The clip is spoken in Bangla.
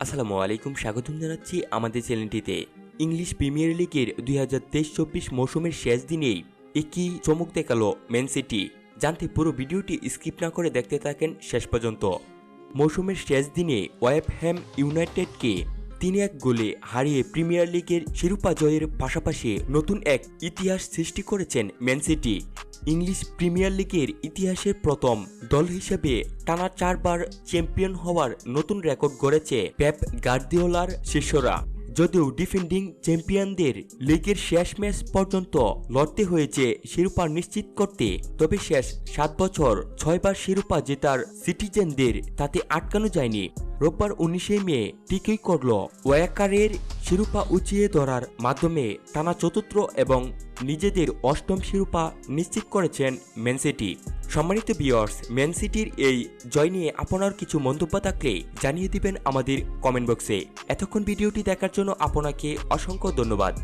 আসসালামু আলাইকুম, স্বাগতম জানাচ্ছি আমাদের চ্যানেলটিতে। ইংলিশ প্রিমিয়ার লিগের 2023-24 মৌসুমের শেষ দিনেই একই চমক দেখালো ম্যান সিটি। জানতে পুরো ভিডিওটি স্কিপ না করে দেখতে থাকেন শেষ পর্যন্ত। মৌসুমের শেষ দিনে ওয়েস্ট হ্যাম ইউনাইটেডকে 3-1 গোলে হারিয়ে প্রিমিয়ার লিগের শিরোপা জয়ের পাশাপাশি নতুন এক ইতিহাস সৃষ্টি করেছেন ম্যান সিটি। ইংলিশ প্রিমিয়ার লিগের ইতিহাসের প্রথম দল হিসেবে টানা 4 বার চ্যাম্পিয়ন হওয়ার নতুন রেকর্ড গড়েছে পেপ গার্দিওলার শিষ্যরা। যদিও ডিফেন্ডিং চ্যাম্পিয়নদের লিগের শেষ ম্যাচ পর্যন্ত লড়তে হয়েছে শিরোপা নিশ্চিত করতে, তবে শেষ 7 বছর 6 বার শিরোপা জেতার সিটিজেনদের তাতে আটকানো যায়নি। রোববার 19 মে ঠিকই করল ওয়াকারের শিরোপা উঁচিয়ে ধরার মাধ্যমে টানা চতুর্থ এবং নিজেদের অষ্টম শিরোপা নিশ্চিত করেছেন ম্যান সিটি। সম্মানিত ভিউয়ার্স, ম্যান সিটির এই জয় নিয়ে আপনার কিছু মন্তব্য থাকলে জানিয়ে দিবেন আমাদের কমেন্ট বক্সে। এতক্ষণ ভিডিওটি দেখার জন্য আপনাকে অসংখ্য ধন্যবাদ।